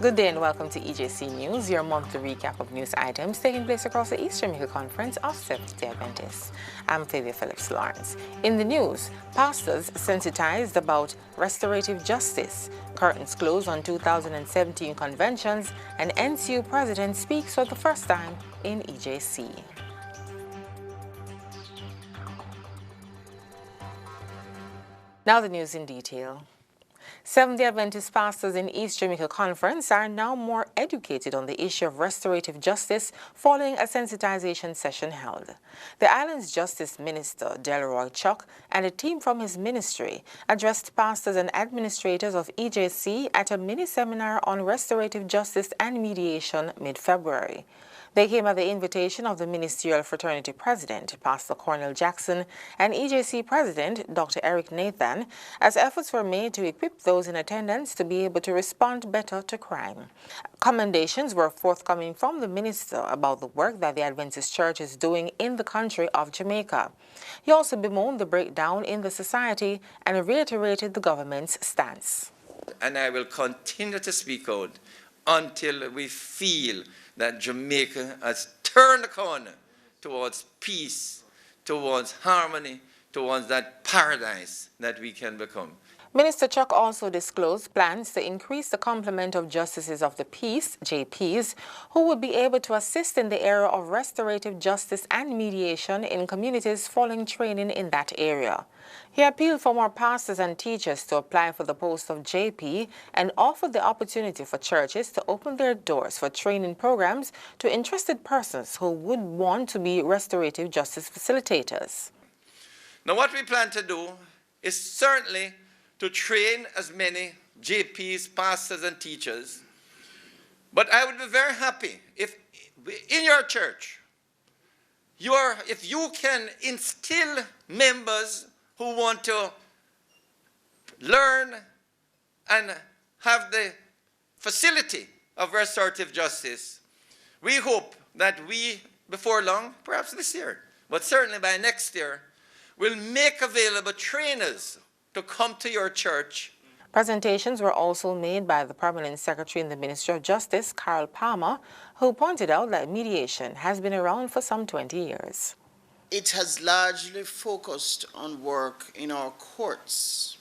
Good day and welcome to Ejc News, your monthly recap of news items taking place across the East Jamaica Conference of Seventh-day Adventists. I'm Flavia Phillips Lawrence. In the news, pastors sensitized about restorative justice, curtains close on 2017 conventions, and NCU president speaks for the first time in Ejc. Now the news in detail. Seventh-day Adventist pastors in East Jamaica Conference are now more educated on the issue of restorative justice following a sensitization session held. The island's Justice Minister, Delroy Chuck, and a team from his ministry addressed pastors and administrators of Ejc at a mini-seminar on restorative justice and mediation mid-February. They came at the invitation of the Ministerial Fraternity President, Pastor Cornel Jackson, and Ejc President, Dr. Ejc Nathan, as efforts were made to equip those in attendance to be able to respond better to crime. Commendations were forthcoming from the minister about the work that the Adventist Church is doing in the country of Jamaica. He also bemoaned the breakdown in the society and reiterated the government's stance. And I will continue to speak out until we feel that Jamaica has turned the corner towards peace, towards harmony, towards that paradise that we can become. Minister Chuck also disclosed plans to increase the complement of Justices of the Peace, JPs, who would be able to assist in the area of restorative justice and mediation in communities following training in that area. He appealed for more pastors and teachers to apply for the post of JP and offered the opportunity for churches to open their doors for training programs to interested persons who would want to be restorative justice facilitators. Now, what we plan to do is certainly to train as many JPs, pastors, and teachers. But I would be very happy if in your church, if you can instill members who want to learn and have the facility of restorative justice. We hope that we, before long, perhaps this year, but certainly by next year, will make available trainers to come to your church. Presentations were also made by the Permanent Secretary in the Ministry of Justice, Carl Palmer, who pointed out that mediation has been around for some 20 years. It has largely focused on work in our courts,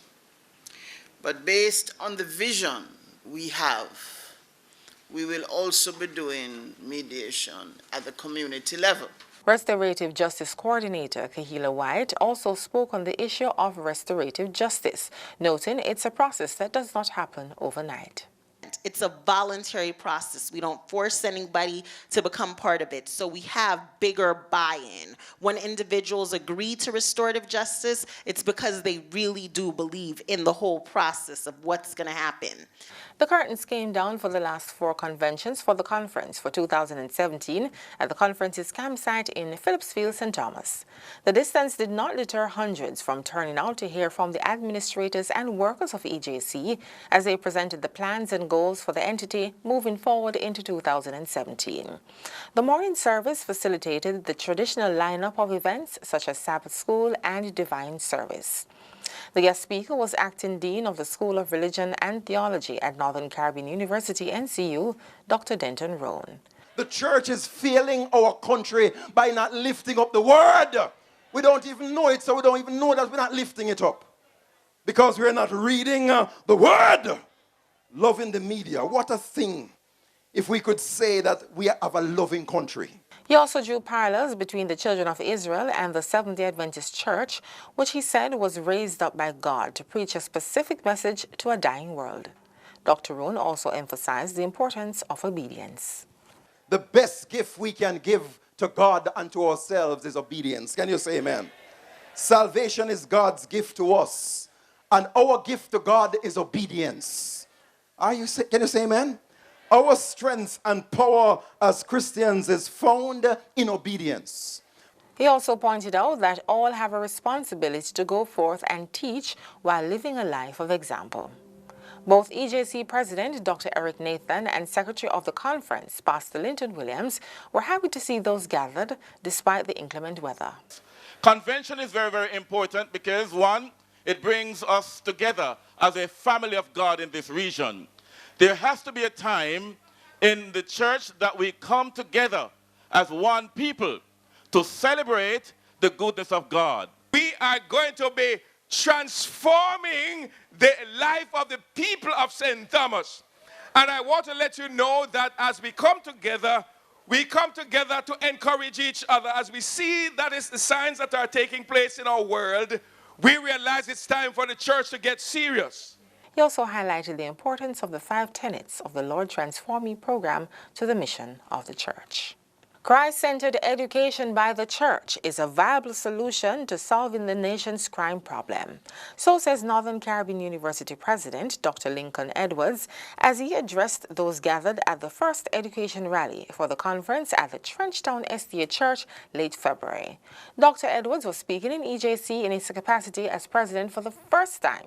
but based on the vision we have, we will also be doing mediation at the community level. Restorative Justice Coordinator Kahila White also spoke on the issue of restorative justice, noting it's a process that does not happen overnight. It's a voluntary process. We don't force anybody to become part of it. So we have bigger buy-in. When individuals agree to restorative justice, it's because they really do believe in the whole process of what's going to happen. The curtains came down for the last 4 conventions for the conference for 2017 at the conference's campsite in Phillipsfield, St. Thomas. The distance did not deter hundreds from turning out to hear from the administrators and workers of Ejc as they presented the plans and goals for the entity moving forward into 2017. The morning service facilitated the traditional lineup of events such as Sabbath School and Divine Service. The guest speaker was Acting Dean of the School of Religion and Theology at Northern Caribbean University, NCU, Dr. Denton Rohn. The church is failing our country by not lifting up the word. We don't even know it, so we don't even know that we're not lifting it up. Because we're not reading the word. Loving the media. What a thing if we could say that we have a loving country. He also drew parallels between the children of Israel and the Seventh-day Adventist Church, which he said was raised up by God to preach a specific message to a dying world. Dr. Rohn also emphasized the importance of obedience. The best gift we can give to God and to ourselves is obedience. Can you say amen? Salvation is God's gift to us, and our gift to God is obedience. Can you say amen? Our strength and power as Christians is found in obedience. He also pointed out that all have a responsibility to go forth and teach while living a life of example. Both Ejc President Dr. Ejc Nathan and Secretary of the Conference, Pastor Linton Williams, were happy to see those gathered despite the inclement weather. Convention is very, very important because, one, it brings us together as a family of God in this region. There has to be a time in the church that we come together as one people to celebrate the goodness of God. We are going to be transforming the life of the people of St. Thomas. And I want to let you know that as we come together to encourage each other. As we see that is the signs that are taking place in our world, we realize it's time for the church to get serious. He also highlighted the importance of the 5 tenets of the Lord Transform Me program to the mission of the church. Christ-centered education by the church is a viable solution to solving the nation's crime problem. So says Northern Caribbean University President Dr. Lincoln Edwards as he addressed those gathered at the first education rally for the conference at the Trenchtown SDA Church late February. Dr. Edwards was speaking in EJC in his capacity as president for the first time.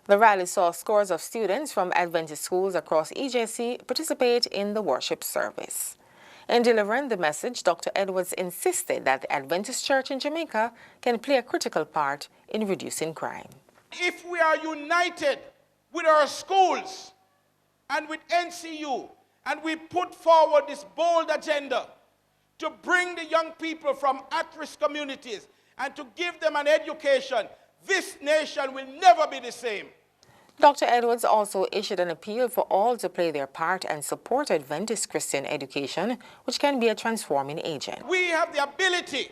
The rally saw scores of students from Adventist schools across EJC participate in the worship service. In delivering the message, Dr. Edwards insisted that the Adventist Church in Jamaica can play a critical part in reducing crime. If we are united with our schools and with NCU, and we put forward this bold agenda to bring the young people from at-risk communities and to give them an education, this nation will never be the same. Dr. Edwards also issued an appeal for all to play their part and support Adventist Christian education, which can be a transforming agent. We have the ability,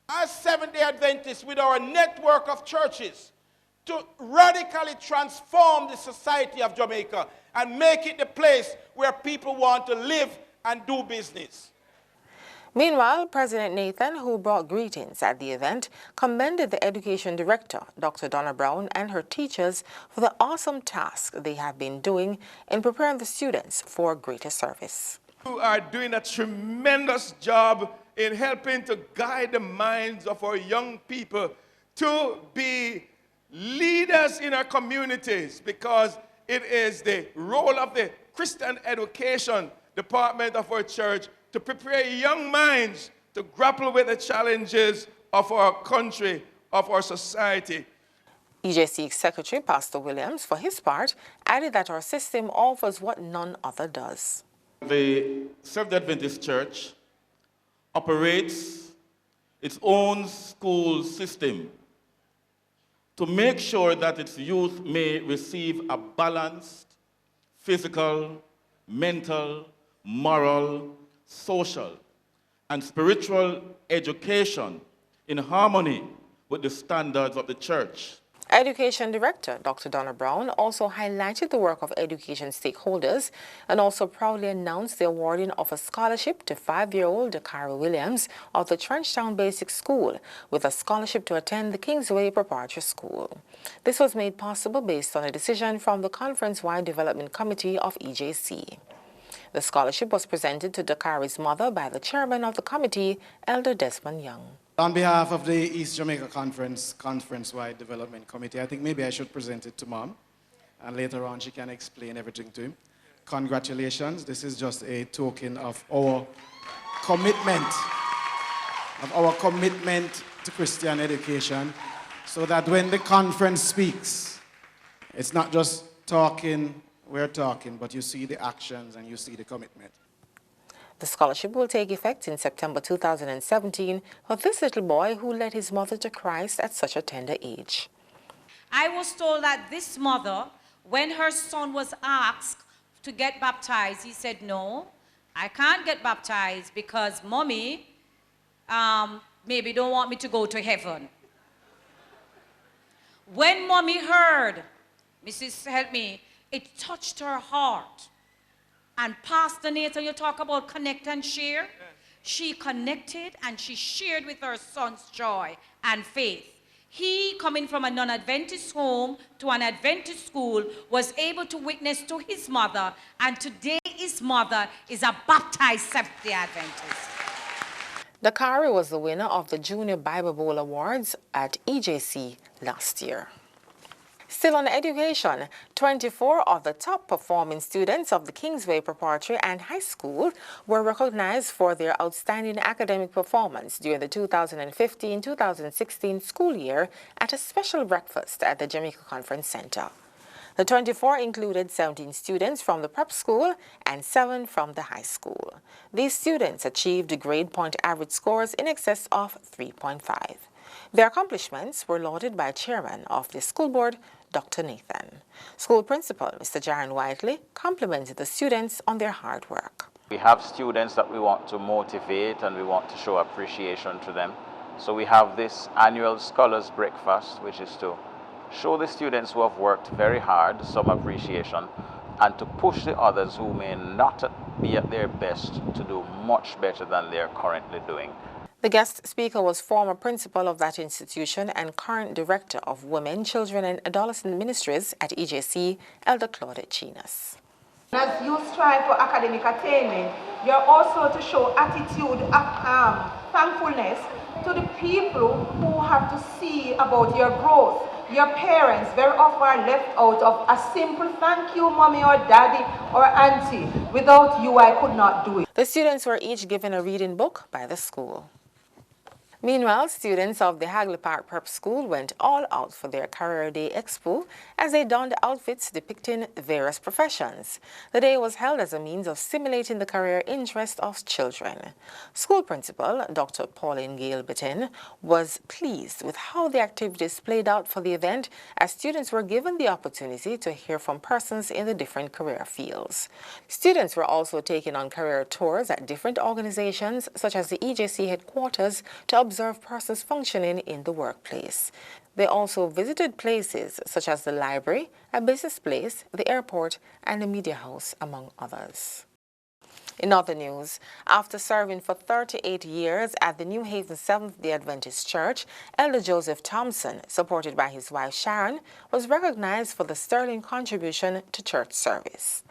as Seventh-day Adventists, with our network of churches, to radically transform the society of Jamaica and make it the place where people want to live and do business. Meanwhile, President Nathan, who brought greetings at the event, commended the education director, Dr. Donna Brown, and her teachers for the awesome task they have been doing in preparing the students for greater service. You are doing a tremendous job in helping to guide the minds of our young people to be leaders in our communities, because it is the role of the Christian education department of our church to prepare young minds to grapple with the challenges of our country, of our society. EJC Secretary Pastor Williams, for his part, added that our system offers what none other does. The Seventh-day Adventist Church operates its own school system to make sure that its youth may receive a balanced physical, mental, moral, social, and spiritual education in harmony with the standards of the church. Education Director Dr. Donna Brown also highlighted the work of education stakeholders and also proudly announced the awarding of a scholarship to 5-year-old Dakara Williams of the Trenchtown Basic School with a scholarship to attend the Kingsway Preparatory School. This was made possible based on a decision from the Conference-wide Development Committee of EJC. The scholarship was presented to Dakari's mother by the chairman of the committee, Elder Desmond Young. On behalf of the East Jamaica Conference-wide Development Committee, I think maybe I should present it to Mom, and later on she can explain everything to him. Congratulations. This is just a token of our commitment, to Christian education, so that when the conference speaks, it's not just talking, we're talking, but you see the actions and you see the commitment. The scholarship will take effect in September 2017 for this little boy who led his mother to Christ at such a tender age. I was told that this mother, when her son was asked to get baptized, he said, no, I can't get baptized because mommy maybe don't want me to go to heaven. When mommy heard, Mrs. Help me, it touched her heart. And Pastor Nathan, you talk about connect and share. Yes. She connected and she shared with her son's joy and faith. He, coming from a non-Adventist home to an Adventist school, was able to witness to his mother, and today his mother is a baptized Seventh-day Adventist. Dakari was the winner of the Junior Bible Bowl Awards at EJC last year. Still on education, 24 of the top performing students of the Kingsway Preparatory and High School were recognized for their outstanding academic performance during the 2015-2016 school year at a special breakfast at the Jamaica Conference Center. The 24 included 17 students from the prep school and 7 from the high school. These students achieved grade point average scores in excess of 3.5. Their accomplishments were lauded by Chairman of the school board, Dr. Nathan. School principal, Mr. Jaron Whiteley, complimented the students on their hard work. We have students that we want to motivate and we want to show appreciation to them. So we have this annual Scholars Breakfast, which is to show the students who have worked very hard some appreciation and to push the others who may not be at their best to do much better than they're currently doing. The guest speaker was former principal of that institution and current director of Women, Children and Adolescent Ministries at EJC, Elder Claudette Chinas. As you strive for academic attainment, you are also to show attitude of thankfulness to the people who have to see about your growth. Your parents very often are left out of a simple thank you, mommy or daddy or auntie. Without you, I could not do it. The students were each given a reading book by the school. Meanwhile, students of the Hagley Park Prep School went all out for their Career Day Expo as they donned outfits depicting various professions. The day was held as a means of stimulating the career interest of children. School principal Dr. Pauline Gale-Bittin was pleased with how the activities played out for the event as students were given the opportunity to hear from persons in the different career fields. Students were also taken on career tours at different organizations such as the EJC headquarters to observe persons functioning in the workplace. They also visited places such as the library, a business place, the airport, and the media house, among others. In other news, after serving for 38 years at the New Haven Seventh-day Adventist Church, Elder Joseph Thompson, supported by his wife Sharon, was recognized for the sterling contribution to church service.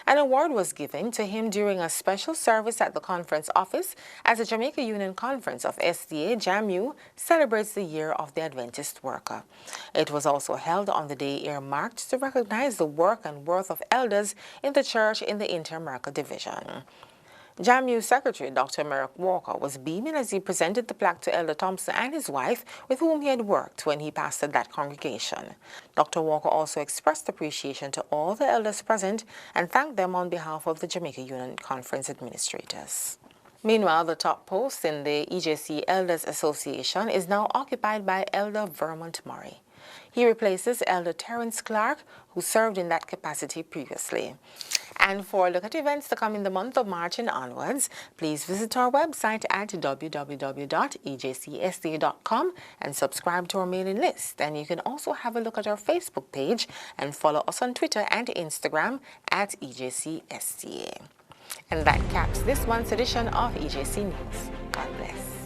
An award was given to him during a special service at the conference office as the Jamaica Union Conference of SDA JAMU celebrates the Year of the Adventist Worker. It was also held on the day earmarked to recognize the work and worth of elders in the church in the Inter-America Division. JAMU Secretary Dr. Merrick Walker was beaming as he presented the plaque to Elder Thompson and his wife, with whom he had worked when he pastored that congregation. Dr. Walker also expressed appreciation to all the elders present and thanked them on behalf of the Jamaica Union Conference administrators. Meanwhile, the top post in the EJC Elders Association is now occupied by Elder Vermont Murray. He replaces Elder Terrence Clark, who served in that capacity previously. And for a look at events to come in the month of March and onwards, please visit our website at www.ejcsda.com and subscribe to our mailing list. And you can also have a look at our Facebook page and follow us on Twitter and Instagram at EJCSDA. And that caps this month's edition of EJC News. God bless.